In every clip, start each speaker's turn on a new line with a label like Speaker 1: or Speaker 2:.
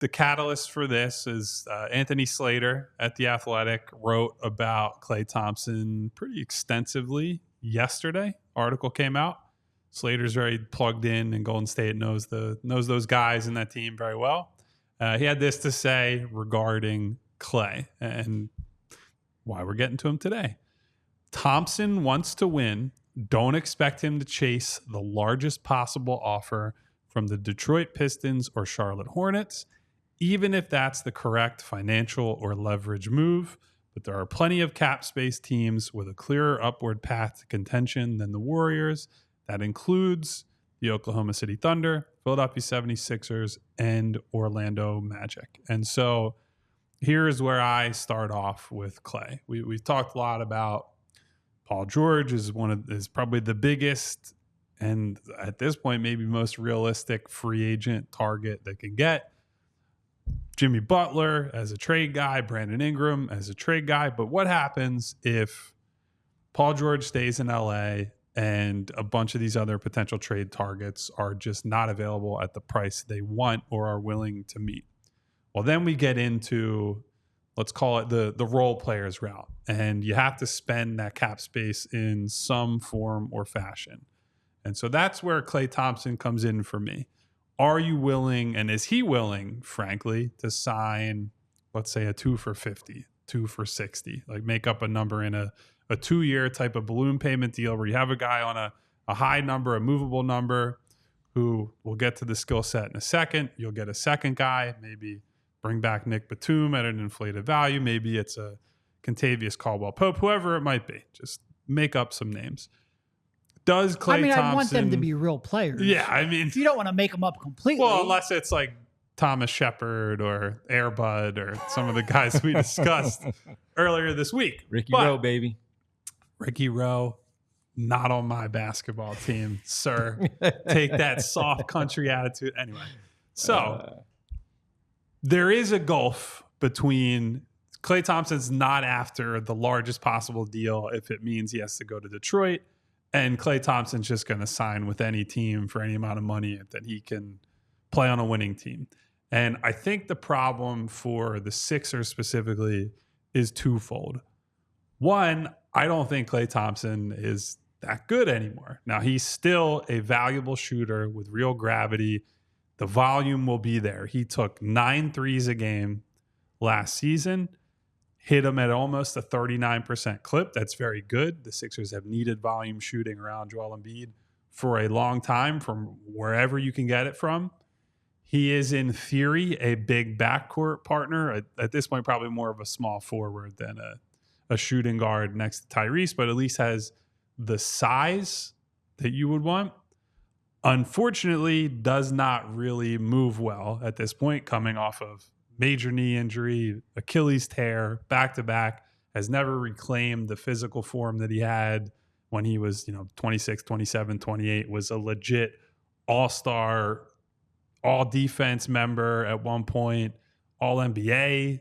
Speaker 1: the catalyst for this is Anthony Slater at The Athletic wrote about Klay Thompson pretty extensively yesterday. Article came out. Slater's very plugged in Golden State knows those guys in that team very well. He had this to say regarding Klay and why we're getting to him today. Thompson wants to win. Don't expect him to chase the largest possible offer from the Detroit Pistons or Charlotte Hornets, even if that's the correct financial or leverage move. But there are plenty of cap space teams with a clearer upward path to contention than the Warriors. That includes the Oklahoma City Thunder, Philadelphia 76ers, and Orlando Magic. And so here's where I start off with Klay. We've talked a lot about Paul George is probably the biggest and at this point maybe most realistic free agent target they can get. Jimmy Butler as a trade guy, Brandon Ingram as a trade guy. But what happens if Paul George stays in LA and a bunch of these other potential trade targets are just not available at the price they want or are willing to meet? Well, then we get into, let's call it the role players route. And you have to spend that cap space in some form or fashion. And so that's where Klay Thompson comes in for me. Are you willing, and is he willing, frankly, to sign, let's say, a 2 for 50, 2 for 60, like make up a number in a 2-year type of balloon payment deal where you have a guy on a high number, a movable number, who will get to the skill set in a second. You'll get a second guy, maybe bring back Nick Batum at an inflated value. Maybe it's a Kentavious Caldwell-Pope, whoever it might be. Just make up some names. Does Klay Thompson...
Speaker 2: I want them to be real players.
Speaker 1: Yeah, I mean...
Speaker 2: You don't want to make them up completely.
Speaker 1: Well, unless it's like Thomas Shepard or Air Bud or some of the guys we discussed earlier this week.
Speaker 3: Ricky Rowe, baby.
Speaker 1: Ricky Rowe, not on my basketball team, sir. Take that soft country attitude. Anyway, so there is a gulf between Klay Thompson's not after the largest possible deal if it means he has to go to Detroit, and Klay Thompson's just going to sign with any team for any amount of money that he can play on a winning team. And I think the problem for the Sixers specifically is twofold. One, I don't think Klay Thompson is that good anymore. Now, he's still a valuable shooter with real gravity. The volume will be there. He took 9 threes a game last season, hit them at almost a 39% clip. That's very good. The Sixers have needed volume shooting around Joel Embiid for a long time from wherever you can get it from. He is, in theory, a big backcourt partner. At this point, probably more of a small forward than a shooting guard next to Tyrese, but at least has the size that you would want. Unfortunately, does not really move well at this point, coming off of major knee injury, Achilles tear, back-to-back, has never reclaimed the physical form that he had when he was, 26, 27, 28, was a legit all-star, all-defense member at one point, all-NBA,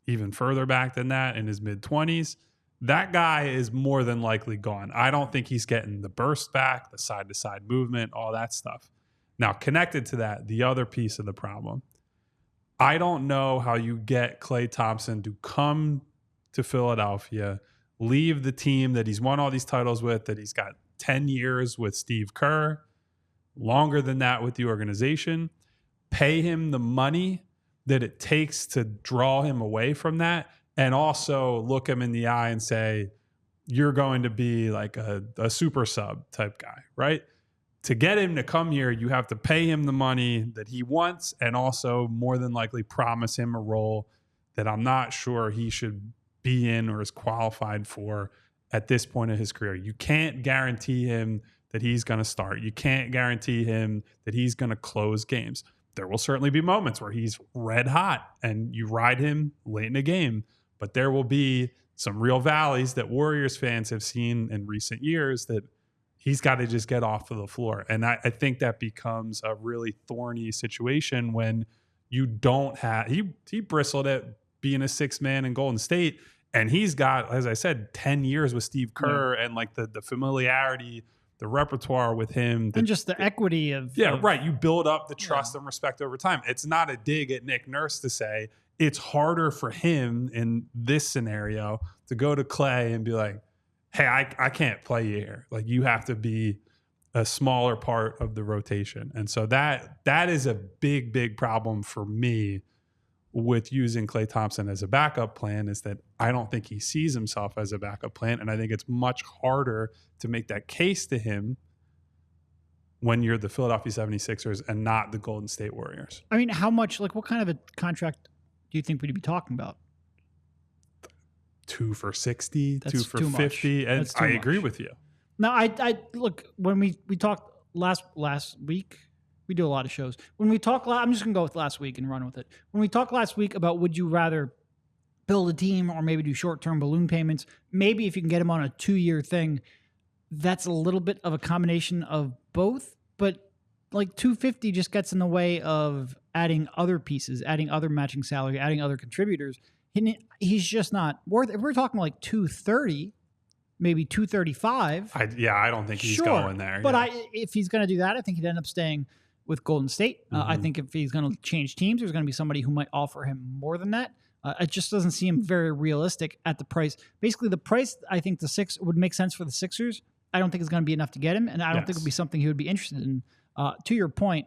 Speaker 1: even further back than that in his mid-20s. That guy is more than likely gone. I don't think he's getting the burst back, the side-to-side movement, all that stuff. Now, connected to that, the other piece of the problem, I don't know how you get Klay Thompson to come to Philadelphia, leave the team that he's won all these titles with, that he's got 10 years with Steve Kerr, longer than that with the organization, pay him the money that it takes to draw him away from that, and also look him in the eye and say, you're going to be like a super sub type guy, right? To get him to come here, you have to pay him the money that he wants and also more than likely promise him a role that I'm not sure he should be in or is qualified for at this point in his career. You can't guarantee him that he's going to start. You can't guarantee him that he's going to close games. There will certainly be moments where he's red hot and you ride him late in the game, but there will be some real valleys that Warriors fans have seen in recent years that he's got to just get off of the floor. And I think that becomes a really thorny situation when you don't have, he bristled at being a 6-man in Golden State, and he's got, as I said, 10 years with Steve Kerr and like the familiarity the repertoire with him.
Speaker 2: And just the equity of...
Speaker 1: Right. You build up the trust and respect over time. It's not a dig at Nick Nurse to say it's harder for him in this scenario to go to Klay and be like, hey, I can't play you here. Like, you have to be a smaller part of the rotation. And so that is a big, big problem for me with using Klay Thompson as a backup plan, is that I don't think he sees himself as a backup plan. And I think it's much harder to make that case to him when you're the Philadelphia 76ers and not the Golden State Warriors.
Speaker 2: I mean, how much, like, what kind of a contract do you think we'd be talking about?
Speaker 1: 2 for 60,
Speaker 2: That's
Speaker 1: 2 for
Speaker 2: too
Speaker 1: 50.
Speaker 2: much.
Speaker 1: And
Speaker 2: That's too
Speaker 1: I agree
Speaker 2: much.
Speaker 1: with you.
Speaker 2: No, I look, when we talked last week, we do a lot of shows. When we talk, I'm just going to go with last week and run with it. When we talked last week about would you rather build a team or maybe do short-term balloon payments, maybe if you can get him on a 2-year thing, that's a little bit of a combination of both. But like 250 just gets in the way of adding other pieces, adding other matching salary, adding other contributors. He's just not worth it. If we're talking like 230, maybe 235.
Speaker 1: I don't think he's going there.
Speaker 2: But if he's going to do that, I think he'd end up staying with Golden State. I think if he's going to change teams, there's going to be somebody who might offer him more than that. It just doesn't seem very realistic at the price. Basically, the price, I think the Six would make sense for the Sixers. I don't think it's going to be enough to get him, and I don't think it would be something he would be interested in. To your point,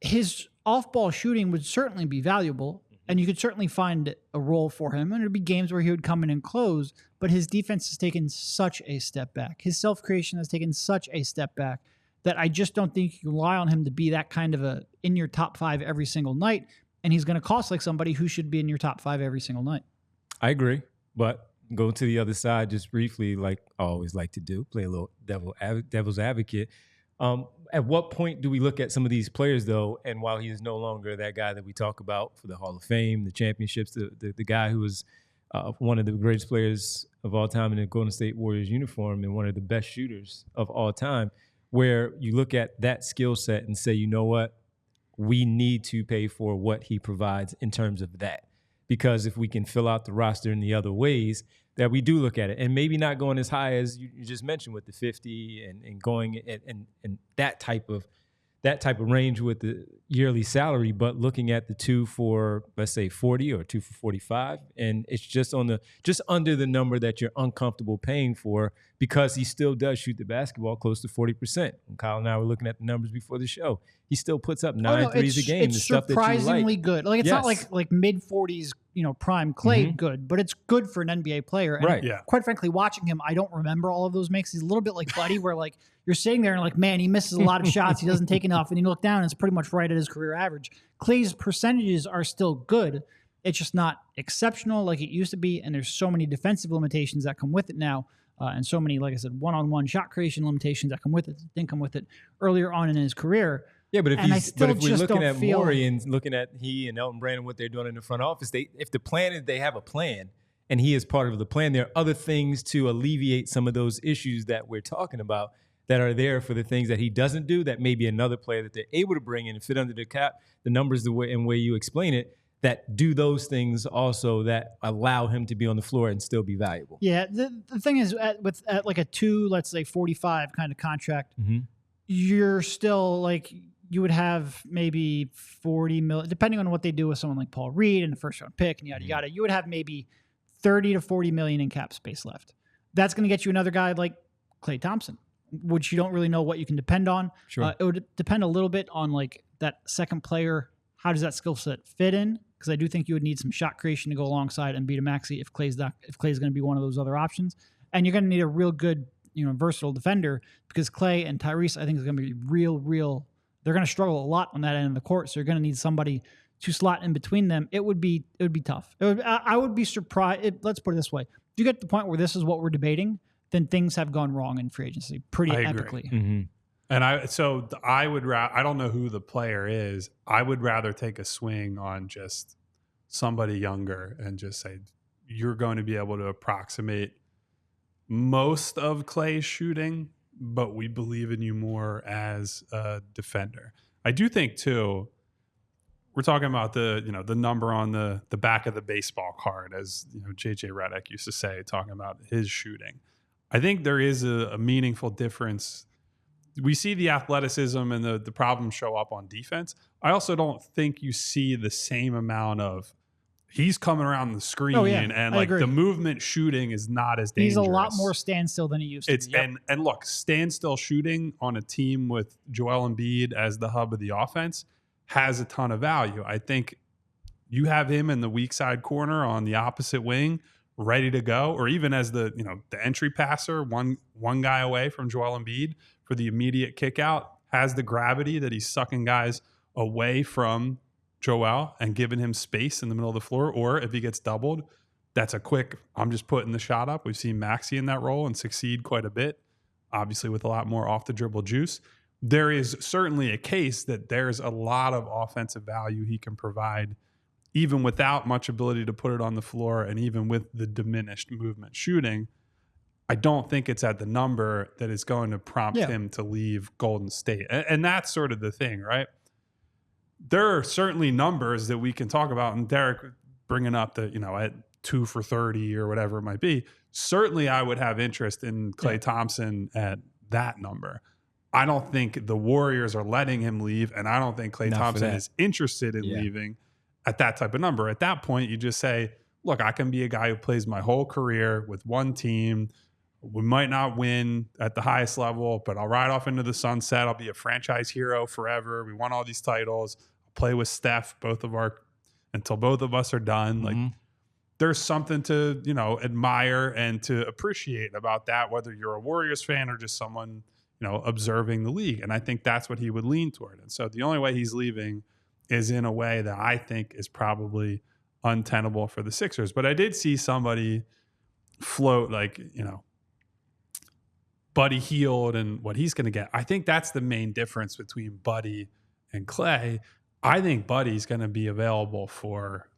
Speaker 2: his off-ball shooting would certainly be valuable, and you could certainly find a role for him, and there'd be games where he would come in and close, but his defense has taken such a step back. His self-creation has taken such a step back that I just don't think you can rely on him to be that kind of a in your top 5 every single night, and he's going to cost like somebody who should be in your top 5 every single night.
Speaker 3: I agree, but go to the other side just briefly, like I always like to do, play a little devil's advocate. At what point do we look at some of these players, though, and while he is no longer that guy that we talk about for the Hall of Fame, the championships, the guy who was one of the greatest players of all time in the Golden State Warriors uniform and one of the best shooters of all time, where you look at that skill set and say, you know what, we need to pay for what he provides in terms of that. Because if we can fill out the roster in the other ways, that we do look at it, and maybe not going as high as you just mentioned with the 50 and going and that type of range with the yearly salary, but looking at the 2 for, let's say, 40 or 2 for 45, and it's just under the number that you're uncomfortable paying for, because he still does shoot the basketball close to 40%. And Kyle and I were looking at the numbers before the show. He still puts up 9 threes a game.
Speaker 2: It's
Speaker 3: the stuff
Speaker 2: surprisingly
Speaker 3: that you like.
Speaker 2: good. Like, it's not like mid 40s, prime Klay good, but it's good for an NBA player. And
Speaker 3: right.
Speaker 2: Quite frankly, watching him, I don't remember all of those makes. He's a little bit like Buddy, where like you're sitting there and like, man, he misses a lot of shots. He doesn't take enough. And you look down and it's pretty much right at his career average. Klay's percentages are still good. It's just not exceptional like it used to be. And there's so many defensive limitations that come with it now. And so many, like I said, one-on-one shot creation limitations that come with it, didn't come with it earlier on in his career.
Speaker 3: Yeah, but if we're looking at Morey and looking at he and Elton Brand, what they're doing in the front office, if the plan is they have a plan and he is part of the plan, there are other things to alleviate some of those issues that we're talking about that are there for the things that he doesn't do, that maybe another player that they're able to bring in and fit under the cap, the numbers the way you explain it, that do those things also that allow him to be on the floor and still be valuable.
Speaker 2: Yeah, the thing is, at like a 2, let's say 45 kind of contract, you're still like, you would have maybe 40 million, depending on what they do with someone like Paul Reed and the first round pick and yada yada. You would have maybe 30 to 40 million in cap space left. That's going to get you another guy like Klay Thompson, which you don't really know what you can depend on.
Speaker 3: Sure.
Speaker 2: It would depend a little bit on like that second player. How does that skill set fit in? Because I do think you would need some shot creation to go alongside Embiid and Maxey if Klay's going to be one of those other options, and you're going to need a real good, versatile defender, because Klay and Tyrese, I think, is going to be real. They're going to struggle a lot on that end of the court, so you're going to need somebody to slot in between them. It would be tough. I would be surprised. Let's put it this way: if you get to the point where this is what we're debating, then things have gone wrong in free agency pretty epically.
Speaker 1: Mm-hmm. And I would I don't know who the player is. I would rather take a swing on just somebody younger and just say, you're going to be able to approximate most of Klay's shooting, but we believe in you more as a defender. I do think too, we're talking about the number on the back of the baseball card, as JJ Redick used to say, talking about his shooting. I think there is a meaningful difference. We see the athleticism and the problems show up on defense. I also don't think you see the same amount of he's coming around the screen and like the movement shooting is not as dangerous.
Speaker 2: He's a lot more standstill than he used to be.
Speaker 1: And look, standstill shooting on a team with Joel Embiid as the hub of the offense has a ton of value. I think you have him in the weak side corner on the opposite wing, ready to go, or even as the entry passer, one guy away from Joel Embiid for the immediate kick out, has the gravity that he's sucking guys away from Joel and giving him space in the middle of the floor. Or if he gets doubled, that's a quick, I'm just putting the shot up. We've seen Maxey in that role and succeed quite a bit, obviously with a lot more off the dribble juice. There is certainly a case that there's a lot of offensive value he can provide even without much ability to put it on the floor and even with the diminished movement shooting. I don't think it's at the number that is going to prompt him to leave Golden State. And that's sort of the thing, right? There are certainly numbers that we can talk about, and Derek bringing up that, at 2 for 30 or whatever it might be. Certainly I would have interest in Klay Thompson at that number. I don't think the Warriors are letting him leave, and I don't think Klay Thompson is interested in leaving at that type of number. At that point, you just say, look, I can be a guy who plays my whole career with one team. We might not win at the highest level, but I'll ride off into the sunset. I'll be a franchise hero forever. We won all these titles. I'll play with Steph, until both of us are done. Like, there's something to, admire and to appreciate about that, whether you're a Warriors fan or just someone, observing the league. And I think that's what he would lean toward. And so the only way he's leaving is in a way that I think is probably untenable for the Sixers. But I did see somebody float Buddy Hield and what he's going to get. I think that's the main difference between Buddy and Klay. I think Buddy's going to be available for,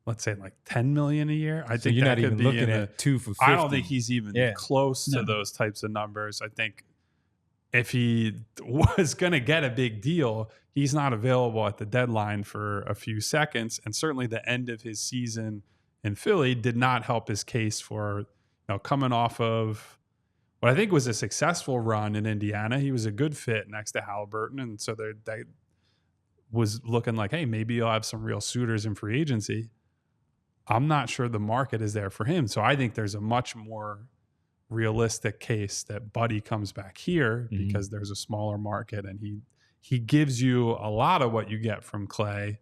Speaker 1: let's say, like $10 million a year. I think
Speaker 3: you're
Speaker 1: that
Speaker 3: not
Speaker 1: could
Speaker 3: even
Speaker 1: be
Speaker 3: looking at 2 for 50.
Speaker 1: I don't think he's even close to those types of numbers. I think if he was going to get a big deal, he's not available at the deadline for a few seconds. And certainly the end of his season in Philly did not help his case for coming off of what I think was a successful run in Indiana. He was a good fit next to Halliburton. And so that was looking like, hey, maybe you'll have some real suitors in free agency. I'm not sure the market is there for him. So I think there's a much more realistic case that Buddy comes back here because there's a smaller market and he gives you a lot of what you get from Klay,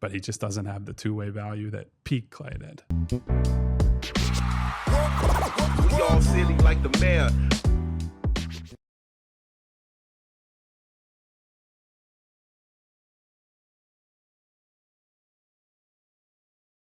Speaker 1: but he just doesn't have the two-way value that peak Klay did.
Speaker 4: We all silly like the mayor.